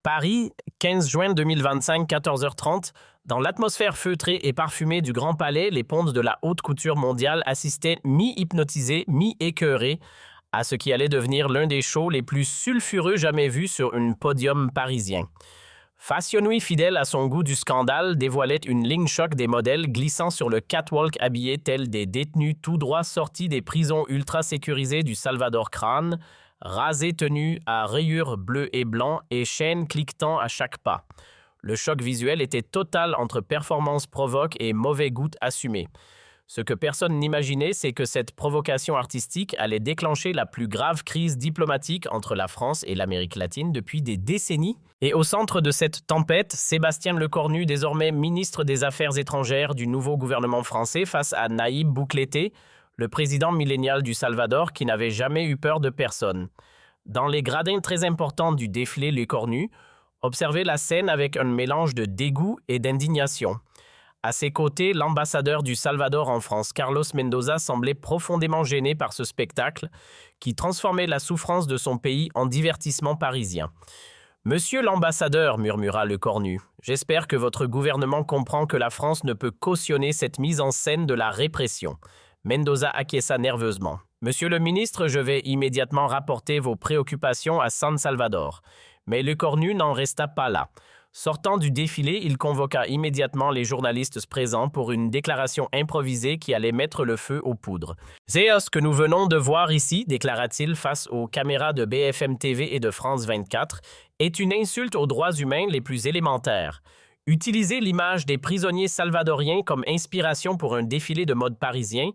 Paris, 15 juin 2025, 14h30. Dans l'atmosphère feutrée et parfumée du Grand Palais, les pontes de la haute couture mondiale assistaient mi-hypnotisés, mi-écœurés à ce qui allait devenir l'un des shows les plus sulfureux jamais vus sur un podium parisien. Fashion Week, fidèle à son goût du scandale, dévoilait une ligne choc des modèles glissant sur le catwalk habillés tels des détenus tout droit sortis des prisons ultra sécurisées du Salvador Crâne, rasés tenus à rayures bleues et blancs et chaînes cliquetant à chaque pas. Le choc visuel était total entre performance provoque et mauvais goût assumé. Ce que personne n'imaginait, c'est que cette provocation artistique allait déclencher la plus grave crise diplomatique entre la France et l'Amérique latine depuis des décennies. Et au centre de cette tempête, Sébastien Lecornu, désormais ministre des Affaires étrangères du nouveau gouvernement français, face à Nayib Bukele, le président millénial du Salvador qui n'avait jamais eu peur de personne. Dans les gradins très importants du défilé Lecornu, observez la scène avec un mélange de dégoût et d'indignation. À ses côtés, l'ambassadeur du Salvador en France, Carlos Mendoza, semblait profondément gêné par ce spectacle qui transformait la souffrance de son pays en divertissement parisien. « Monsieur l'ambassadeur, murmura Lecornu, j'espère que votre gouvernement comprend que la France ne peut cautionner cette mise en scène de la répression. » Mendoza acquiesça nerveusement. « Monsieur le ministre, je vais immédiatement rapporter vos préoccupations à San Salvador. » Mais Lecornu n'en resta pas là. Sortant du défilé, il convoqua immédiatement les journalistes présents pour une déclaration improvisée qui allait mettre le feu aux poudres. « C'est ce que nous venons de voir ici, déclara-t-il face aux caméras de BFM TV et de France 24, est une insulte aux droits humains les plus élémentaires. Utiliser l'image des prisonniers salvadoriens comme inspiration pour un défilé de mode parisien,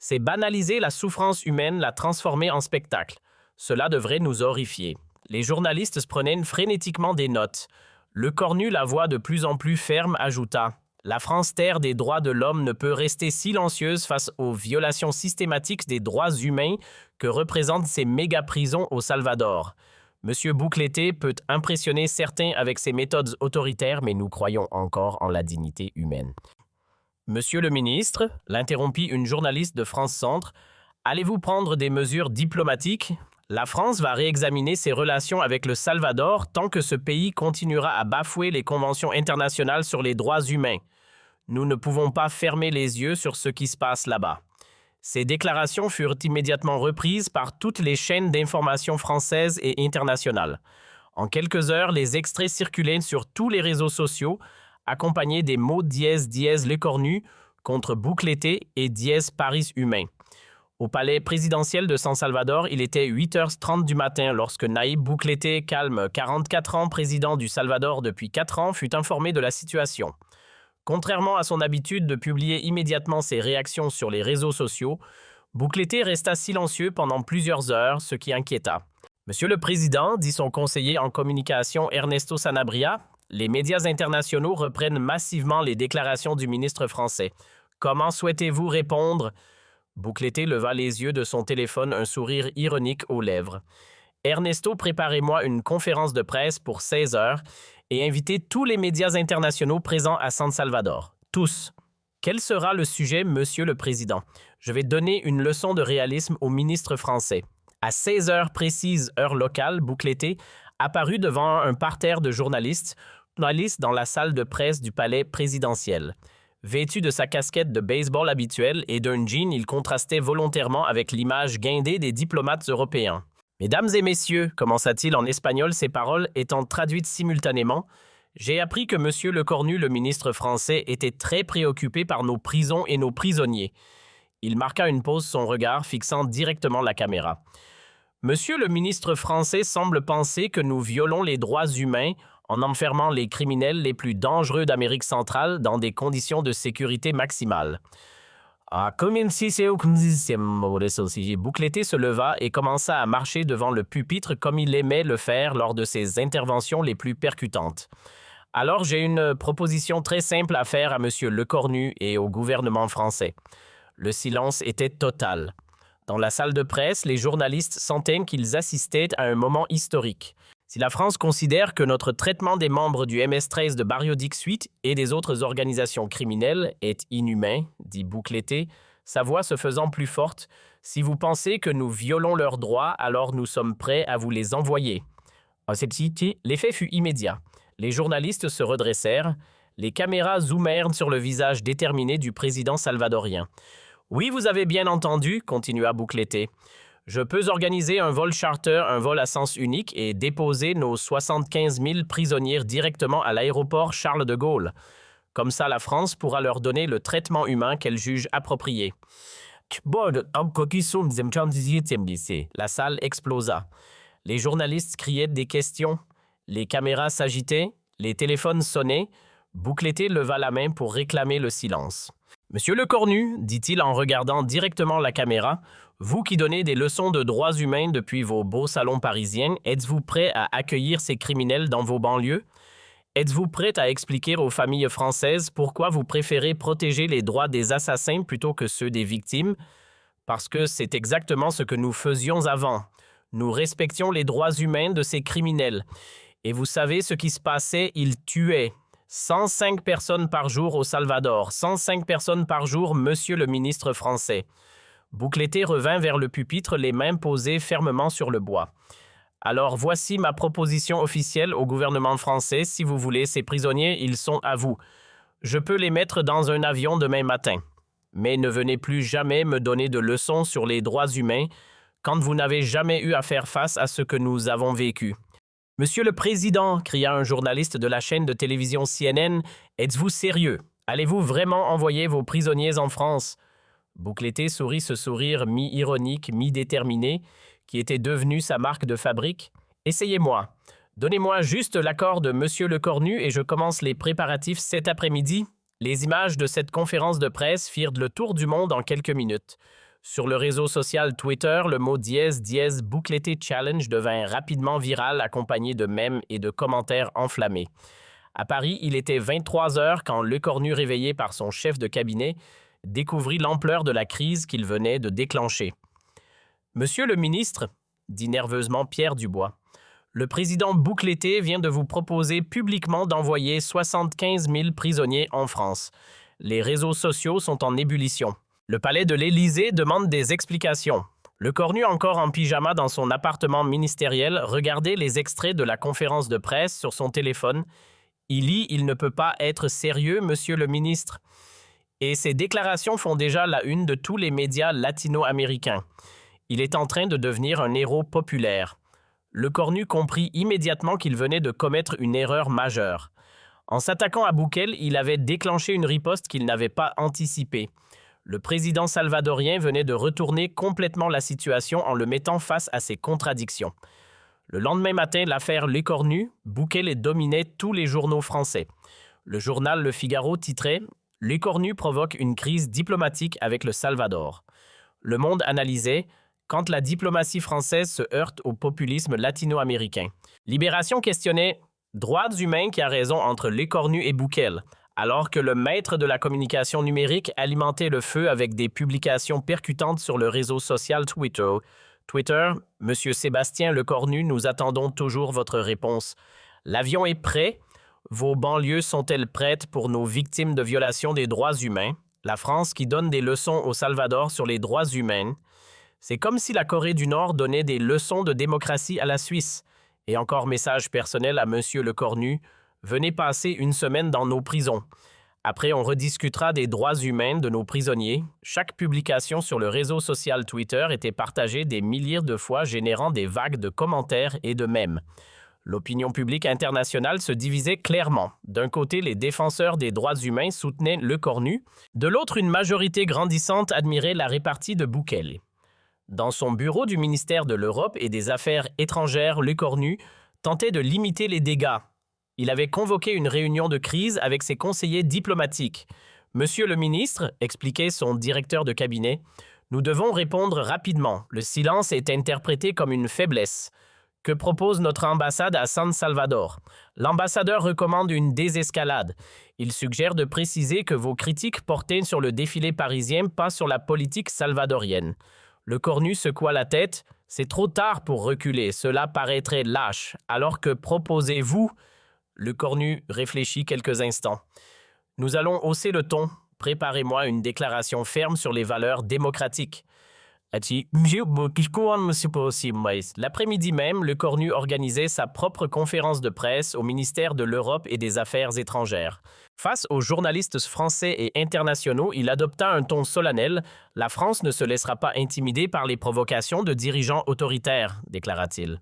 c'est banaliser la souffrance humaine, la transformer en spectacle. Cela devrait nous horrifier. » Les journalistes prenaient frénétiquement des notes. Lecornu, la voix de plus en plus ferme, ajouta « La France, terre des droits de l'homme, ne peut rester silencieuse face aux violations systématiques des droits humains que représentent ces méga-prisons au Salvador. Monsieur Bukele peut impressionner certains avec ses méthodes autoritaires, mais nous croyons encore en la dignité humaine. » Monsieur le ministre, l'interrompit une journaliste de France Centre, allez-vous prendre des mesures diplomatiques ? La France va réexaminer ses relations avec le Salvador tant que ce pays continuera à bafouer les conventions internationales sur les droits humains. Nous ne pouvons pas fermer les yeux sur ce qui se passe là-bas. Ces déclarations furent immédiatement reprises par toutes les chaînes d'information françaises et internationales. En quelques heures, les extraits circulaient sur tous les réseaux sociaux, accompagnés des mots dièse Lecornu contre Bukele et dièse Paris humain. Au palais présidentiel de San Salvador, il était 8h30 du matin lorsque Nayib Bukele, calme, 44 ans, président du Salvador depuis 4 ans, fut informé de la situation. Contrairement à son habitude de publier immédiatement ses réactions sur les réseaux sociaux, Bukele resta silencieux pendant plusieurs heures, ce qui inquiéta. « Monsieur le Président, dit son conseiller en communication Ernesto Sanabria, les médias internationaux reprennent massivement les déclarations du ministre français. Comment souhaitez-vous répondre ?» Bukele leva les yeux de son téléphone, un sourire ironique aux lèvres. « Ernesto, préparez-moi une conférence de presse pour 16 heures et invitez tous les médias internationaux présents à San Salvador. Tous. Quel sera le sujet, Monsieur le Président? Je vais donner une leçon de réalisme au ministre français. » À 16 heures précises, heure locale, Bukele apparut devant un parterre de journalistes dans la salle de presse du palais présidentiel. Vêtu de sa casquette de baseball habituelle et d'un jean, il contrastait volontairement avec l'image guindée des diplomates européens. « Mesdames et messieurs, commença-t-il en espagnol, ses paroles étant traduites simultanément, j'ai appris que Monsieur Lecornu, le ministre français, était très préoccupé par nos prisons et nos prisonniers. » Il marqua une pause, son regard fixant directement la caméra. « Monsieur le ministre français semble penser que nous violons les droits humains en enfermant les criminels les plus dangereux d'Amérique centrale dans des conditions de sécurité maximale. » Bukele se leva et commença à marcher devant le pupitre comme il aimait le faire lors de ses interventions les plus percutantes. « Alors j'ai une proposition très simple à faire à Monsieur Lecornu et au gouvernement français. » Le silence était total. Dans la salle de presse, les journalistes sentaient qu'ils assistaient à un moment historique. Si la France considère que notre traitement des membres du MS-13 de Barrio Dixit et des autres organisations criminelles est inhumain, dit Bukele, sa voix se faisant plus forte, si vous pensez que nous violons leurs droits, alors nous sommes prêts à vous les envoyer. À cette cité, l'effet fut immédiat. Les journalistes se redressèrent, les caméras zoomèrent sur le visage déterminé du président salvadorien. « Oui, vous avez bien entendu, » continua Bouclété. « Je peux organiser un vol charter, un vol à sens unique et déposer nos 75 000 prisonniers directement à l'aéroport Charles de Gaulle. Comme ça, la France pourra leur donner le traitement humain qu'elle juge approprié. » La salle explosa. Les journalistes criaient des questions. Les caméras s'agitaient, les téléphones sonnaient. Bouclété leva la main pour réclamer le silence. « Monsieur Lecornu, dit-il en regardant directement la caméra, vous qui donnez des leçons de droits humains depuis vos beaux salons parisiens, êtes-vous prêt à accueillir ces criminels dans vos banlieues? Êtes-vous prêt à expliquer aux familles françaises pourquoi vous préférez protéger les droits des assassins plutôt que ceux des victimes? Parce que c'est exactement ce que nous faisions avant. Nous respections les droits humains de ces criminels. Et vous savez ce qui se passait, ils tuaient. 105 personnes par jour au Salvador, 105 personnes par jour, monsieur le ministre français. » Bouclété revint vers le pupitre, les mains posées fermement sur le bois. « Alors voici ma proposition officielle au gouvernement français. Si vous voulez, ces prisonniers, ils sont à vous. Je peux les mettre dans un avion demain matin. Mais ne venez plus jamais me donner de leçons sur les droits humains quand vous n'avez jamais eu à faire face à ce que nous avons vécu. » « Monsieur le Président, » cria un journaliste de la chaîne de télévision CNN, « êtes-vous sérieux? Allez-vous vraiment envoyer vos prisonniers en France? » Bouclété sourit ce sourire mi-ironique, mi-déterminé, qui était devenu sa marque de fabrique. « Essayez-moi. Donnez-moi juste l'accord de Monsieur Lecornu et je commence les préparatifs cet après-midi. » Les images de cette conférence de presse firent le tour du monde en quelques minutes. Sur le réseau social Twitter, le mot #, Bouclété Challenge devint rapidement viral, accompagné de mèmes et de commentaires enflammés. À Paris, il était 23 heures quand Lecornu, réveillé par son chef de cabinet, découvrit l'ampleur de la crise qu'il venait de déclencher. « Monsieur le ministre, » dit nerveusement Pierre Dubois, « le président Bouclété vient de vous proposer publiquement d'envoyer 75 000 prisonniers en France. Les réseaux sociaux sont en ébullition. Le palais de l'Élysée demande des explications. » Lecornu, encore en pyjama dans son appartement ministériel, regardait les extraits de la conférence de presse sur son téléphone. Il lit « Il ne peut pas être sérieux, monsieur le ministre. » Et ces déclarations font déjà la une de tous les médias latino-américains. Il est en train de devenir un héros populaire. Lecornu comprit immédiatement qu'il venait de commettre une erreur majeure. En s'attaquant à Bukele, il avait déclenché une riposte qu'il n'avait pas anticipée. Le président salvadorien venait de retourner complètement la situation en le mettant face à ses contradictions. Le lendemain matin, l'affaire Lecornu, Bukele dominait tous les journaux français. Le journal Le Figaro titrait « Lecornu provoque une crise diplomatique avec le Salvador ». Le Monde analysait « Quand la diplomatie française se heurte au populisme latino-américain ». Libération questionnait « Droits humains qui a raison entre Lecornu et Bukele ». Alors que le maître de la communication numérique alimentait le feu avec des publications percutantes sur le réseau social Twitter, « Monsieur Sébastien Lecornu, nous attendons toujours votre réponse. L'avion est prêt? Vos banlieues sont-elles prêtes pour nos victimes de violation des droits humains? La France qui donne des leçons au Salvador sur les droits humains. C'est comme si la Corée du Nord donnait des leçons de démocratie à la Suisse. » Et encore message personnel à Monsieur Lecornu. Venez passer une semaine dans nos prisons. Après, on rediscutera des droits humains de nos prisonniers. Chaque publication sur le réseau social Twitter était partagée des milliers de fois, générant des vagues de commentaires et de mèmes. L'opinion publique internationale se divisait clairement. D'un côté, les défenseurs des droits humains soutenaient Lecornu. De l'autre, une majorité grandissante admirait la répartie de Bukele. Dans son bureau du ministère de l'Europe et des Affaires étrangères, Lecornu tentait de limiter les dégâts. Il avait convoqué une réunion de crise avec ses conseillers diplomatiques. « Monsieur le ministre, » expliquait son directeur de cabinet, « nous devons répondre rapidement. Le silence est interprété comme une faiblesse. Que propose notre ambassade à San Salvador? L'ambassadeur recommande une désescalade. Il suggère de préciser que vos critiques portaient sur le défilé parisien, pas sur la politique salvadorienne. » Lecornu secoua la tête. « C'est trop tard pour reculer. Cela paraîtrait lâche. Alors que proposez-vous » Lecornu réfléchit quelques instants. « Nous allons hausser le ton. Préparez-moi une déclaration ferme sur les valeurs démocratiques. L'après-midi même, Le Cornu organisait sa propre conférence de presse au ministère de l'Europe et des Affaires étrangères. Face aux journalistes français et internationaux, il adopta un ton solennel. La France ne se laissera pas intimider par les provocations de dirigeants autoritaires, déclara-t-il.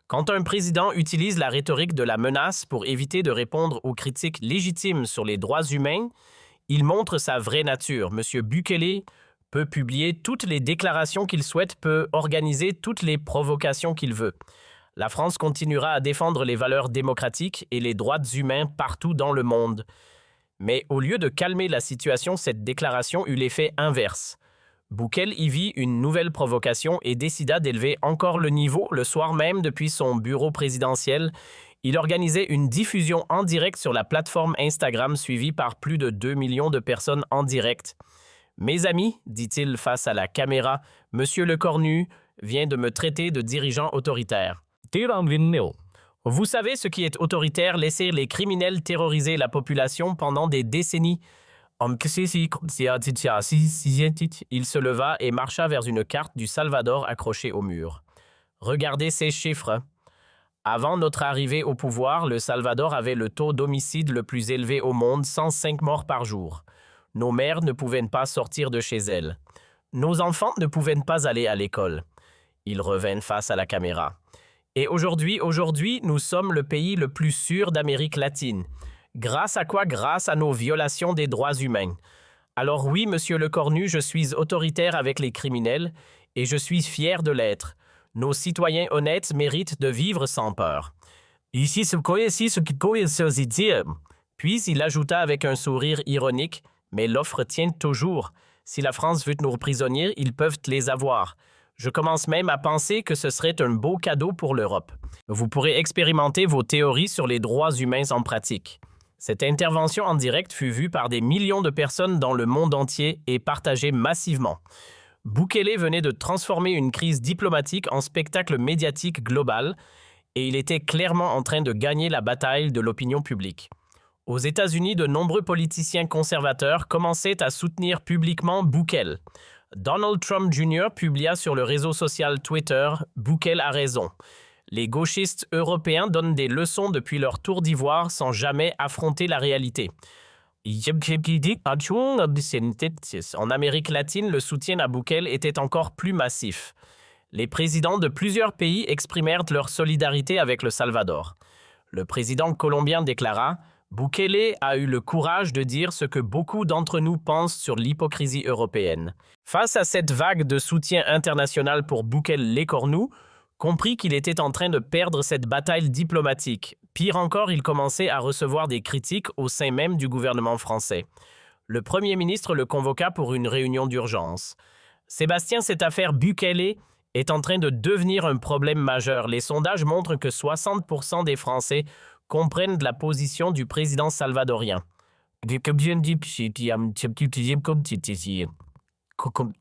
Quand un président utilise la rhétorique de la menace pour éviter de répondre aux critiques légitimes sur les droits humains, il montre sa vraie nature. M. Bukele peut publier toutes les déclarations qu'il souhaite, peut organiser toutes les provocations qu'il veut. La France continuera à défendre les valeurs démocratiques et les droits humains partout dans le monde. Mais au lieu de calmer la situation, cette déclaration eut l'effet inverse. Bukele y vit une nouvelle provocation et décida d'élever encore le niveau. Le soir même, depuis son bureau présidentiel, il organisait une diffusion en direct sur la plateforme Instagram suivie par plus de 2 millions de personnes en direct. « Mes amis, dit-il face à la caméra, Monsieur Le Cornu vient de me traiter de dirigeant autoritaire. Vous savez ce qui est autoritaire, laisser les criminels terroriser la population pendant des décennies. » Il se leva et marcha vers une carte du Salvador accrochée au mur. « Regardez ces chiffres. Avant notre arrivée au pouvoir, le Salvador avait le taux d'homicide le plus élevé au monde, 105 morts par jour. Nos mères ne pouvaient pas sortir de chez elles. Nos enfants ne pouvaient pas aller à l'école. » Il revint face à la caméra. « Et aujourd'hui, nous sommes le pays le plus sûr d'Amérique latine. Grâce à quoi? Grâce à nos violations des droits humains. Alors oui, Monsieur Le Cornu, je suis autoritaire avec les criminels et je suis fier de l'être. Nos citoyens honnêtes méritent de vivre sans peur. » Puis il ajouta avec un sourire ironique, « Mais l'offre tient toujours. Si la France veut nos prisonniers, ils peuvent les avoir. Je commence même à penser que ce serait un beau cadeau pour l'Europe. Vous pourrez expérimenter vos théories sur les droits humains en pratique. » Cette intervention en direct fut vue par des millions de personnes dans le monde entier et partagée massivement. Bukele venait de transformer une crise diplomatique en spectacle médiatique global et il était clairement en train de gagner la bataille de l'opinion publique. Aux États-Unis, de nombreux politiciens conservateurs commençaient à soutenir publiquement Bukele. Donald Trump Jr. publia sur le réseau social Twitter « Bukele a raison ». Les gauchistes européens donnent des leçons depuis leur tour d'ivoire sans jamais affronter la réalité. En Amérique latine, le soutien à Bukele était encore plus massif. Les présidents de plusieurs pays exprimèrent leur solidarité avec le Salvador. Le président colombien déclara « Bukele a eu le courage de dire ce que beaucoup d'entre nous pensent sur l'hypocrisie européenne. » Face à cette vague de soutien international pour Bukele Le Cornu, comprit qu'il était en train de perdre cette bataille diplomatique. Pire encore, il commençait à recevoir des critiques au sein même du gouvernement français. Le Premier ministre le convoqua pour une réunion d'urgence. « Sébastien, cette affaire Bukele est en train de devenir un problème majeur. Les sondages montrent que 60% des Français comprennent la position du président salvadorien. »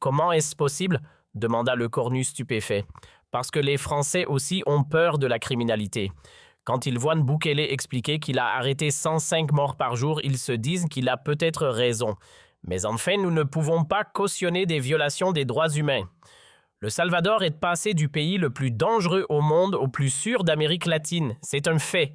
Comment est-ce possible? Demanda Le Cornu stupéfait. Parce que les Français aussi ont peur de la criminalité. Quand ils voient Bukele expliquer qu'il a arrêté 105 morts par jour, ils se disent qu'il a peut-être raison. Mais enfin, nous ne pouvons pas cautionner des violations des droits humains. Le Salvador est passé du pays le plus dangereux au monde au plus sûr d'Amérique latine. C'est un fait.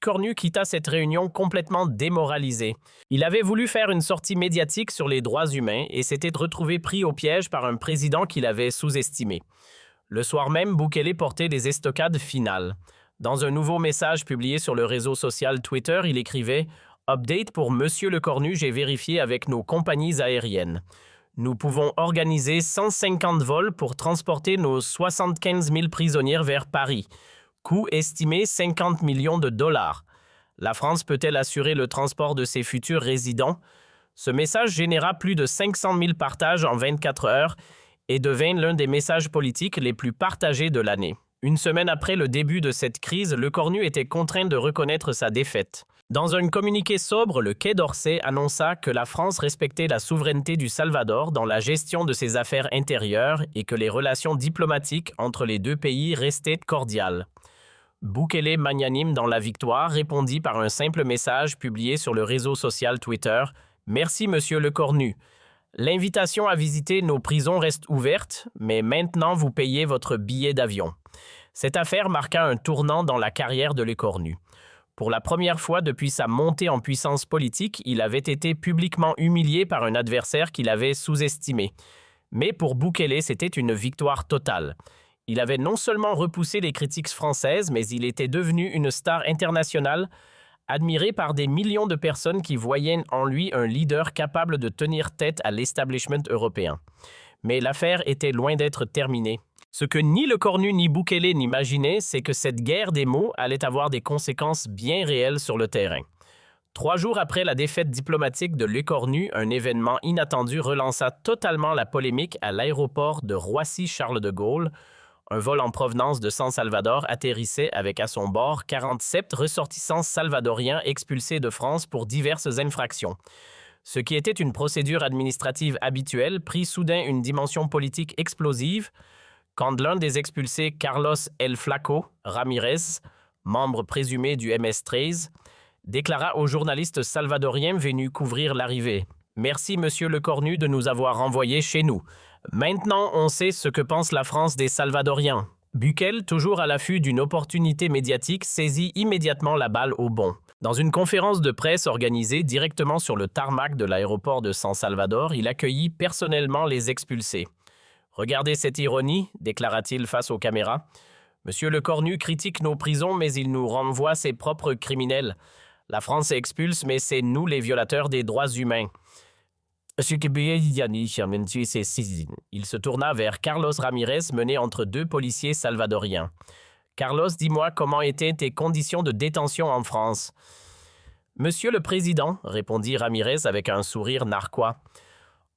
Cornu quitta cette réunion complètement démoralisé. Il avait voulu faire une sortie médiatique sur les droits humains et s'était retrouvé pris au piège par un président qu'il avait sous-estimé. Le soir même, Bukele portait des estocades finales. Dans un nouveau message publié sur le réseau social Twitter, il écrivait « Update pour Monsieur Le Cornu, j'ai vérifié avec nos compagnies aériennes. Nous pouvons organiser 150 vols pour transporter nos 75 000 prisonnières vers Paris. Coût estimé 50 millions de dollars. La France peut-elle assurer le transport de ses futurs résidents? » Ce message généra plus de 500 000 partages en 24 heures et devint l'un des messages politiques les plus partagés de l'année. Une semaine après le début de cette crise, Le Cornu était contraint de reconnaître sa défaite. Dans un communiqué sobre, le Quai d'Orsay annonça que la France respectait la souveraineté du Salvador dans la gestion de ses affaires intérieures et que les relations diplomatiques entre les deux pays restaient cordiales. Bukele, magnanime dans la victoire, répondit par un simple message publié sur le réseau social Twitter « Merci, Monsieur Le Cornu. L'invitation à visiter nos prisons reste ouverte, mais maintenant vous payez votre billet d'avion. Cette affaire marqua un tournant dans la carrière de Lecornu. Pour la première fois depuis sa montée en puissance politique, il avait été publiquement humilié par un adversaire qu'il avait sous-estimé. Mais pour Bukele, c'était une victoire totale. Il avait non seulement repoussé les critiques françaises, mais il était devenu une star internationale, admiré par des millions de personnes qui voyaient en lui un leader capable de tenir tête à l'establishment européen. Mais l'affaire était loin d'être terminée. Ce que ni Lecornu ni Bukele n'imaginaient, c'est que cette guerre des mots allait avoir des conséquences bien réelles sur le terrain. 3 jours après la défaite diplomatique de Lecornu, un événement inattendu relança totalement la polémique à l'aéroport de Roissy-Charles de Gaulle. Un vol en provenance de San Salvador atterrissait avec à son bord 47 ressortissants salvadoriens expulsés de France pour diverses infractions. Ce qui était une procédure administrative habituelle prit soudain une dimension politique explosive quand l'un des expulsés, Carlos El Flaco Ramirez, membre présumé du MS-13, déclara aux journalistes salvadoriens venus couvrir l'arrivée « Merci, Monsieur Lecornu, de nous avoir renvoyés chez nous. Maintenant, on sait ce que pense la France des Salvadoriens. » Bukele, toujours à l'affût d'une opportunité médiatique, saisit immédiatement la balle au bond. Dans une conférence de presse organisée directement sur le tarmac de l'aéroport de San Salvador, il accueillit personnellement les expulsés. « Regardez cette ironie, déclara-t-il face aux caméras. Monsieur Lecornu critique nos prisons, mais il nous renvoie ses propres criminels. La France expulse, mais c'est nous les violateurs des droits humains. » Il se tourna vers Carlos Ramirez, mené entre 2 policiers salvadoriens. « Carlos, dis-moi comment étaient tes conditions de détention en France. »« Monsieur le Président, répondit Ramirez avec un sourire narquois.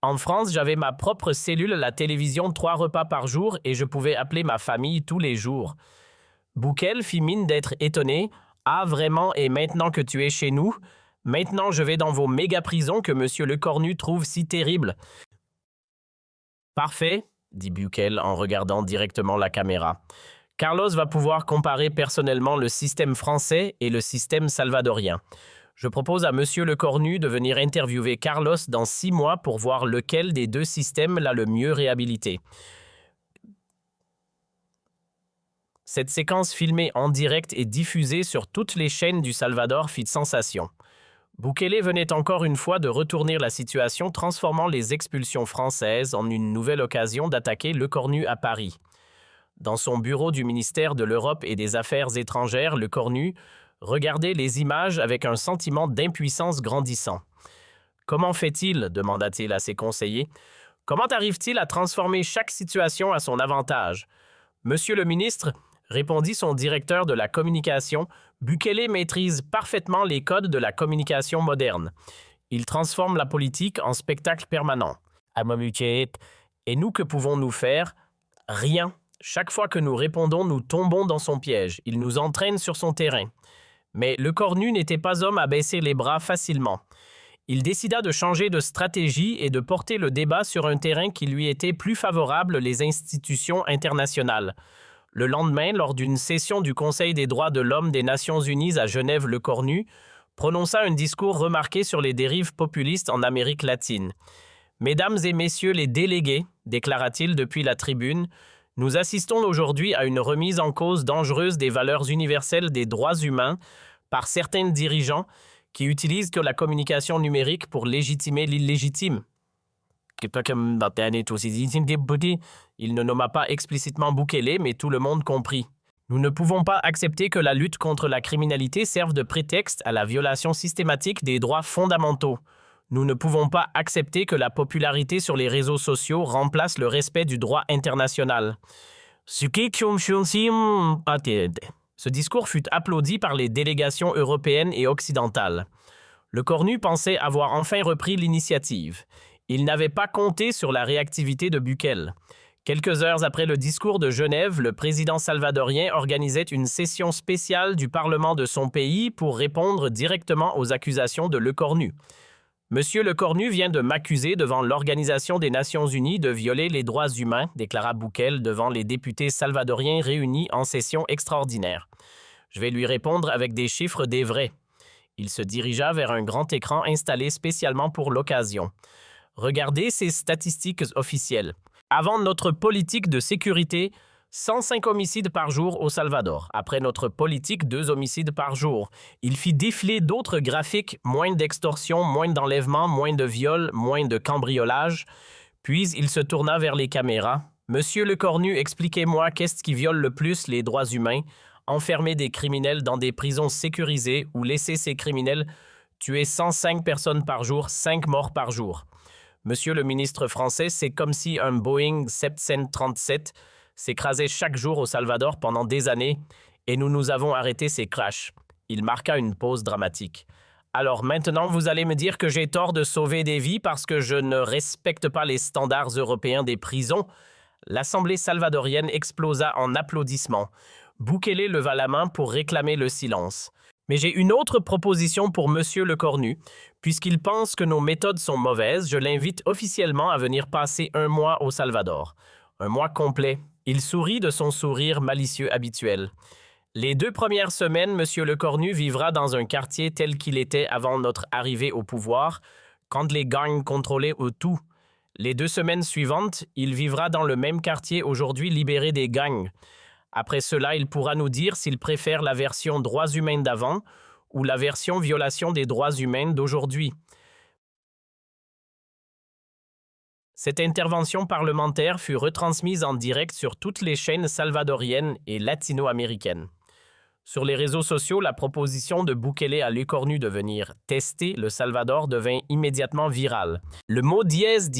En France, j'avais ma propre cellule, la télévision 3 repas par jour et je pouvais appeler ma famille tous les jours. » Bukele fit mine d'être étonné. « Ah, vraiment, et maintenant que tu es chez nous, maintenant je vais dans vos méga-prisons que Monsieur Lecornu trouve si terribles. »« Parfait, dit Bukele en regardant directement la caméra. Carlos va pouvoir comparer personnellement le système français et le système salvadorien. Je propose à Monsieur Lecornu de venir interviewer Carlos dans 6 mois pour voir lequel des 2 systèmes l'a le mieux réhabilité. » Cette séquence filmée en direct et diffusée sur toutes les chaînes du Salvador fit sensation. Bukele venait encore une fois de retourner la situation, transformant les expulsions françaises en une nouvelle occasion d'attaquer Lecornu à Paris. Dans son bureau du ministère de l'Europe et des Affaires étrangères, Lecornu regardait les images avec un sentiment d'impuissance grandissant. « Comment fait-il » demanda-t-il à ses conseillers. « Comment arrive-t-il à transformer chaque situation à son avantage ?»« Monsieur le ministre, » répondit son directeur de la communication, « Bukele maîtrise parfaitement les codes de la communication moderne. Il transforme la politique en spectacle permanent. » Et nous, que pouvons-nous faire? Rien. Chaque fois que nous répondons, nous tombons dans son piège. Il nous entraîne sur son terrain. Mais Lecornu n'était pas homme à baisser les bras facilement. Il décida de changer de stratégie et de porter le débat sur un terrain qui lui était plus favorable, les institutions internationales. Le lendemain, lors d'une session du Conseil des droits de l'homme des Nations unies à Genève, Lecornu prononça un discours remarqué sur les dérives populistes en Amérique latine. « Mesdames et messieurs les délégués, déclara-t-il depuis la tribune, nous assistons aujourd'hui à une remise en cause dangereuse des valeurs universelles des droits humains par certains dirigeants qui utilisent que la communication numérique pour légitimer l'illégitime. » Il ne nomma pas explicitement Bukele, mais tout le monde comprit. Nous ne pouvons pas accepter que la lutte contre la criminalité serve de prétexte à la violation systématique des droits fondamentaux. Nous ne pouvons pas accepter que la popularité sur les réseaux sociaux remplace le respect du droit international. Ce discours fut applaudi par les délégations européennes et occidentales. Lecornu pensait avoir enfin repris l'initiative. Il n'avait pas compté sur la réactivité de Bukele. Quelques heures après le discours de Genève, le président salvadorien organisait une session spéciale du Parlement de son pays pour répondre directement aux accusations de Lecornu. « Monsieur Lecornu vient de m'accuser devant l'Organisation des Nations unies de violer les droits humains », déclara Bukele devant les députés salvadoriens réunis en session extraordinaire. « Je vais lui répondre avec des chiffres des vrais. » Il se dirigea vers un grand écran installé spécialement pour l'occasion. Regardez ces statistiques officielles. Avant notre politique de sécurité, 105 homicides par jour au Salvador. Après notre politique, 2 homicides par jour. Il fit défiler d'autres graphiques, moins d'extorsion, moins d'enlèvements, moins de viols, moins de cambriolage. Puis il se tourna vers les caméras. « Monsieur Le Cornu, expliquez-moi qu'est-ce qui viole le plus les droits humains? Enfermer des criminels dans des prisons sécurisées ou laisser ces criminels tuer 105 personnes par jour, 5 morts par jour. Monsieur le ministre français, c'est comme si un Boeing 737 s'écrasait chaque jour au Salvador pendant des années et nous avons arrêté ces crashs. » Il marqua une pause dramatique. « Alors maintenant, vous allez me dire que j'ai tort de sauver des vies parce que je ne respecte pas les standards européens des prisons? » L'Assemblée salvadorienne explosa en applaudissements. Bukele leva la main pour réclamer le silence. « Mais j'ai une autre proposition pour Monsieur Le Cornu. Puisqu'il pense que nos méthodes sont mauvaises, je l'invite officiellement à venir passer 1 mois au Salvador. Un mois complet. » Il sourit de son sourire malicieux habituel. Les 2 premières semaines, Monsieur Le Cornu vivra dans un quartier tel qu'il était avant notre arrivée au pouvoir, quand les gangs contrôlaient tout. Les 2 semaines suivantes, il vivra dans le même quartier aujourd'hui libéré des gangs. Après cela, il pourra nous dire s'il préfère la version droits humains d'avant ou la version violation des droits humains d'aujourd'hui. Cette intervention parlementaire fut retransmise en direct sur toutes les chaînes salvadoriennes et latino-américaines. Sur les réseaux sociaux, la proposition de Bukele à Le Cornu de venir tester le Salvador devint immédiatement virale. Le mot dièse,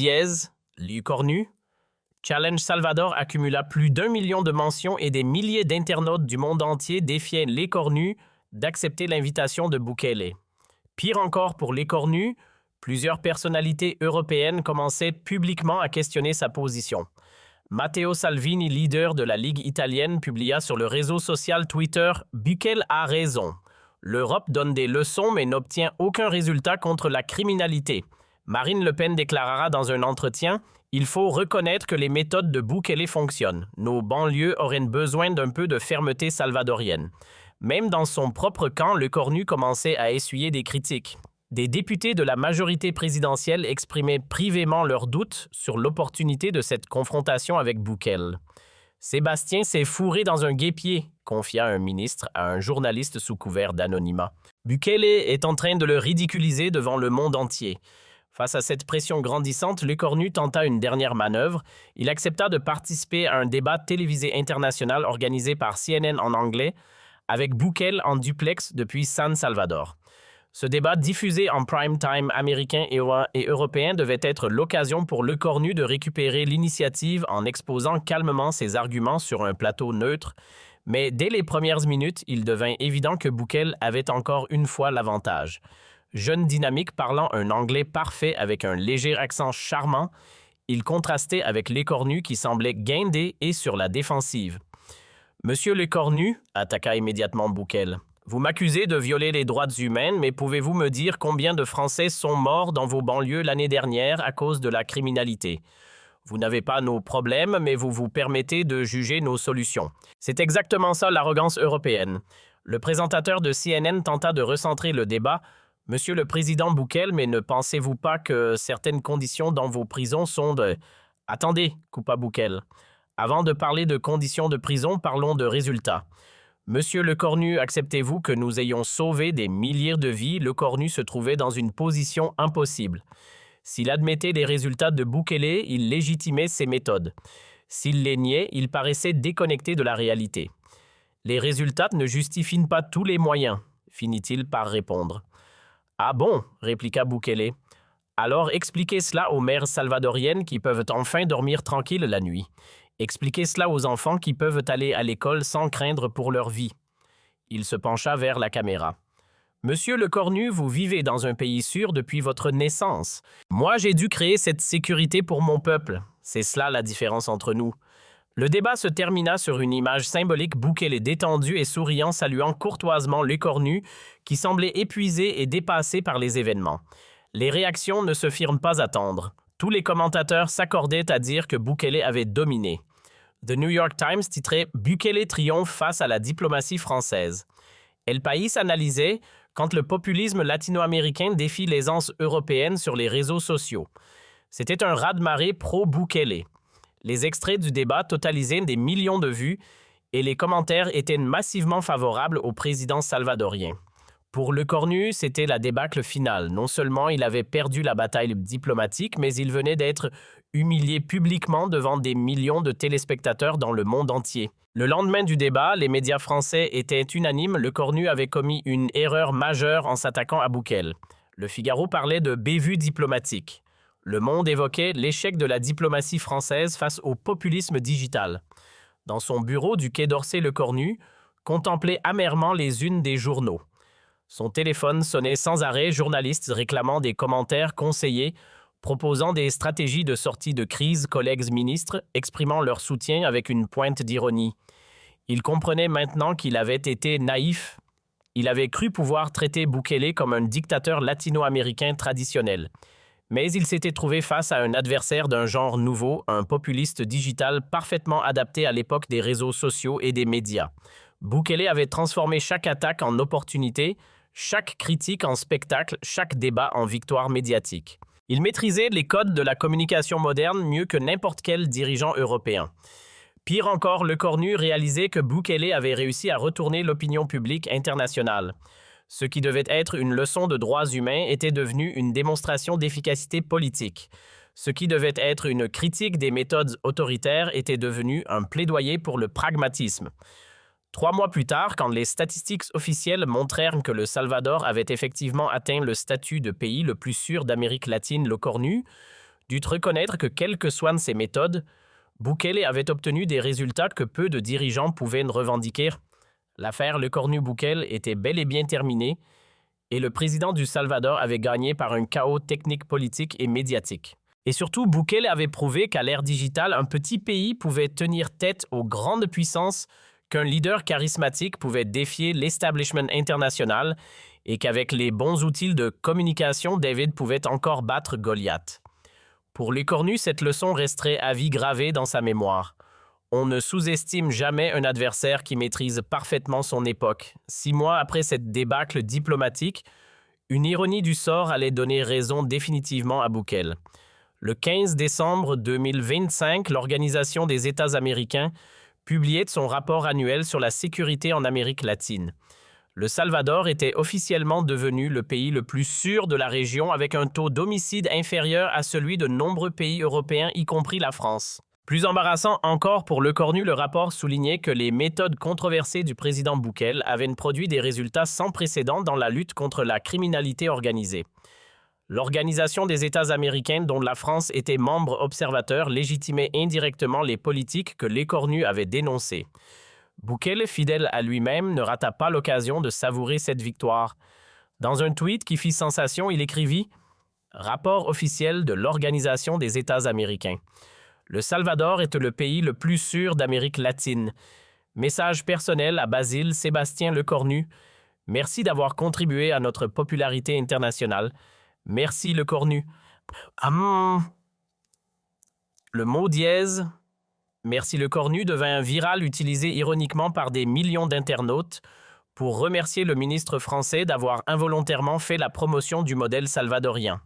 Le Cornu, Challenge Salvador accumula plus d'1 million de mentions et des milliers d'internautes du monde entier défiaient Le Cornu d'accepter l'invitation de Bukele. Pire encore pour Le Cornu, plusieurs personnalités européennes commençaient publiquement à questionner sa position. Matteo Salvini, leader de la Ligue italienne, publia sur le réseau social Twitter « Bukele a raison. L'Europe donne des leçons mais n'obtient aucun résultat contre la criminalité. » Marine Le Pen déclarera dans un entretien « Il faut reconnaître que les méthodes de Bukele fonctionnent. Nos banlieues auraient besoin d'un peu de fermeté salvadorienne. » Même dans son propre camp, Le Cornu commençait à essuyer des critiques. Des députés de la majorité présidentielle exprimaient privément leurs doutes sur l'opportunité de cette confrontation avec Bukele. « Sébastien s'est fourré dans un guêpier », confia un ministre à un journaliste sous couvert d'anonymat. Bukele est en train de le ridiculiser devant le monde entier. Face à cette pression grandissante, Le Cornu tenta une dernière manœuvre. Il accepta de participer à un débat télévisé international organisé par CNN en anglais, avec Bukele en duplex depuis San Salvador. Ce débat diffusé en prime time américain et européen devait être l'occasion pour Le Cornu de récupérer l'initiative en exposant calmement ses arguments sur un plateau neutre, mais dès les premières minutes, il devint évident que Bukele avait encore une fois l'avantage. Jeune dynamique parlant un anglais parfait avec un léger accent charmant, il contrastait avec Le Cornu qui semblait guindé et sur la défensive. « Monsieur Le Cornu, attaqua immédiatement Bukele, vous m'accusez de violer les droits humains, mais pouvez-vous me dire combien de Français sont morts dans vos banlieues l'année dernière à cause de la criminalité? Vous n'avez pas nos problèmes, mais vous vous permettez de juger nos solutions. » C'est exactement ça l'arrogance européenne. Le présentateur de CNN tenta de recentrer le débat. « Monsieur le président Bukele, mais ne pensez-vous pas que certaines conditions dans vos prisons sont de... » « Attendez, coupa Bukele. Avant de parler de conditions de prison, parlons de résultats. Monsieur Le Cornu, acceptez-vous que nous ayons sauvé des milliers de vies? Le Cornu se trouvait dans une position impossible. S'il admettait les résultats de Bukele, il légitimait ses méthodes. S'il les niait, il paraissait déconnecté de la réalité. Les résultats ne justifient pas tous les moyens, finit-il par répondre. Ah bon, répliqua Bukele. Alors expliquez cela aux mères salvadoriennes qui peuvent enfin dormir tranquilles la nuit. Expliquez cela aux enfants qui peuvent aller à l'école sans craindre pour leur vie. Il se pencha vers la caméra. Monsieur Le Cornu, vous vivez dans un pays sûr depuis votre naissance. Moi, j'ai dû créer cette sécurité pour mon peuple. C'est cela la différence entre nous. Le débat se termina sur une image symbolique Bukele détendu et souriant saluant courtoisement Le Cornu qui semblait épuisé et dépassé par les événements. Les réactions ne se firent pas attendre. Tous les commentateurs s'accordaient à dire que Bukele avait dominé. The New York Times titrait « Bukele triomphe face à la diplomatie française ». El País analysait « Quand le populisme latino-américain défie l'aisance européenne sur les réseaux sociaux ». C'était un raz-de-marée pro-Bukele. Les extraits du débat totalisaient des millions de vues et les commentaires étaient massivement favorables au président salvadorien. Pour Lecornu, c'était la débâcle finale. Non seulement il avait perdu la bataille diplomatique, mais il venait d'être humilié publiquement devant des millions de téléspectateurs dans le monde entier. Le lendemain du débat, les médias français étaient unanimes, Lecornu avait commis une erreur majeure en s'attaquant à Bukele. Le Figaro parlait de bévue diplomatique. Le Monde évoquait l'échec de la diplomatie française face au populisme digital. Dans son bureau du Quai d'Orsay, Lecornu contemplait amèrement les unes des journaux. Son téléphone sonnait sans arrêt, journalistes réclamant des commentaires conseillés, proposant des stratégies de sortie de crise, collègues ministres exprimant leur soutien avec une pointe d'ironie. Il comprenait maintenant qu'il avait été naïf. Il avait cru pouvoir traiter Bukele comme un dictateur latino-américain traditionnel. Mais il s'était trouvé face à un adversaire d'un genre nouveau, un populiste digital parfaitement adapté à l'époque des réseaux sociaux et des médias. Bukele avait transformé chaque attaque en opportunité, chaque critique en spectacle, chaque débat en victoire médiatique. Il maîtrisait les codes de la communication moderne mieux que n'importe quel dirigeant européen. Pire encore, Lecornu réalisait que Bukele avait réussi à retourner l'opinion publique internationale. Ce qui devait être une leçon de droits humains était devenu une démonstration d'efficacité politique. Ce qui devait être une critique des méthodes autoritaires était devenu un plaidoyer pour le pragmatisme. 3 mois plus tard, quand les statistiques officielles montrèrent que le Salvador avait effectivement atteint le statut de pays le plus sûr d'Amérique latine, Lecornu dut reconnaître que quelles que soient ses méthodes, Bukele avait obtenu des résultats que peu de dirigeants pouvaient revendiquer. L'affaire Lecornu-Bukele était bel et bien terminée et le président du Salvador avait gagné par un chaos technique, politique et médiatique. Et surtout, Bukele avait prouvé qu'à l'ère digitale, un petit pays pouvait tenir tête aux grandes puissances, qu'un leader charismatique pouvait défier l'establishment international et qu'avec les bons outils de communication, David pouvait encore battre Goliath. Pour Lecornu, cette leçon resterait à vie gravée dans sa mémoire. On ne sous-estime jamais un adversaire qui maîtrise parfaitement son époque. 6 mois après cette débâcle diplomatique, une ironie du sort allait donner raison définitivement à Bukele. Le 15 décembre 2025, l'Organisation des États américains publiait son rapport annuel sur la sécurité en Amérique latine. Le Salvador était officiellement devenu le pays le plus sûr de la région avec un taux d'homicide inférieur à celui de nombreux pays européens, y compris la France. Plus embarrassant encore pour Lecornu, le rapport soulignait que les méthodes controversées du président Bukele avaient produit des résultats sans précédent dans la lutte contre la criminalité organisée. L'Organisation des États américains, dont la France était membre observateur, légitimait indirectement les politiques que Lecornu avait dénoncées. Bukele, fidèle à lui-même, ne rata pas l'occasion de savourer cette victoire. Dans un tweet qui fit sensation, il écrivit « Rapport officiel de l'Organisation des États américains. Le Salvador est le pays le plus sûr d'Amérique latine. Message personnel à Basile Sébastien Lecornu. Merci d'avoir contribué à notre popularité internationale. Merci Lecornu. » Le mot dièse « Merci Lecornu » devint viral utilisé ironiquement par des millions d'internautes pour remercier le ministre français d'avoir involontairement fait la promotion du modèle salvadorien.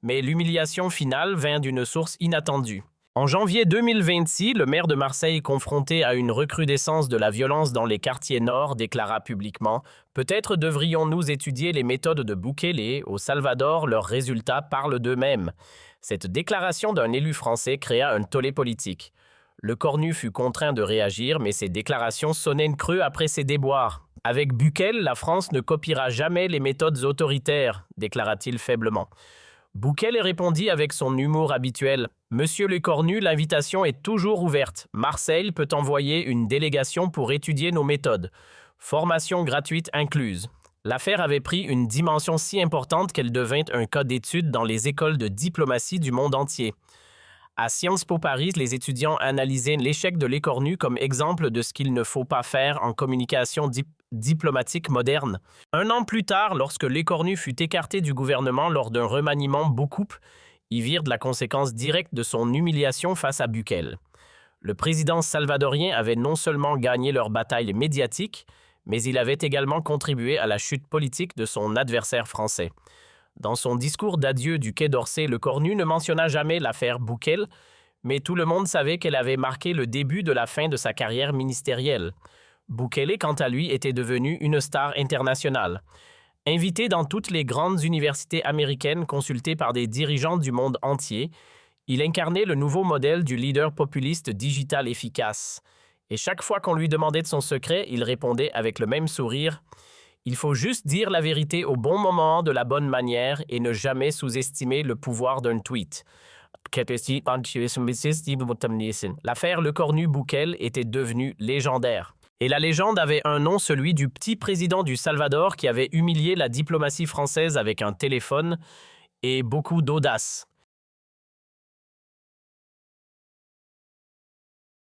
Mais l'humiliation finale vint d'une source inattendue. En janvier 2026, le maire de Marseille, confronté à une recrudescence de la violence dans les quartiers nord, déclara publiquement « Peut-être devrions-nous étudier les méthodes de Bukele. Au Salvador, leurs résultats parlent d'eux-mêmes. » Cette déclaration d'un élu français créa un tollé politique. Lecornu fut contraint de réagir, mais ses déclarations sonnaient creux après ses déboires. « Avec Bukele, la France ne copiera jamais les méthodes autoritaires, » déclara-t-il faiblement. Bukele répondit avec son humour habituel. « Monsieur Lecornu, l'invitation est toujours ouverte. Marseille peut envoyer une délégation pour étudier nos méthodes. Formation gratuite incluse. » L'affaire avait pris une dimension si importante qu'elle devint un cas d'étude dans les écoles de diplomatie du monde entier. À Sciences Po Paris, les étudiants analysaient l'échec de Lecornu comme exemple de ce qu'il ne faut pas faire en communication diplomatique moderne. 1 an plus tard, lorsque Lecornu fut écarté du gouvernement lors d'un remaniement beaucoup, ils virent de la conséquence directe de son humiliation face à Bukele. Le président salvadorien avait non seulement gagné leur bataille médiatique, mais il avait également contribué à la chute politique de son adversaire français. Dans son discours d'adieu du Quai d'Orsay, le Cornu ne mentionna jamais l'affaire Bouquet, mais tout le monde savait qu'elle avait marqué le début de la fin de sa carrière ministérielle. Bukele, quant à lui, était devenu une star internationale. Invité dans toutes les grandes universités américaines consultées par des dirigeants du monde entier, il incarnait le nouveau modèle du leader populiste digital efficace. Et chaque fois qu'on lui demandait de son secret, il répondait avec le même sourire « Il faut juste dire la vérité au bon moment, de la bonne manière, et ne jamais sous-estimer le pouvoir d'un tweet. » L'affaire Le Cornu-Bouquet était devenue légendaire. Et la légende avait un nom, celui du petit président du Salvador qui avait humilié la diplomatie française avec un téléphone et beaucoup d'audace.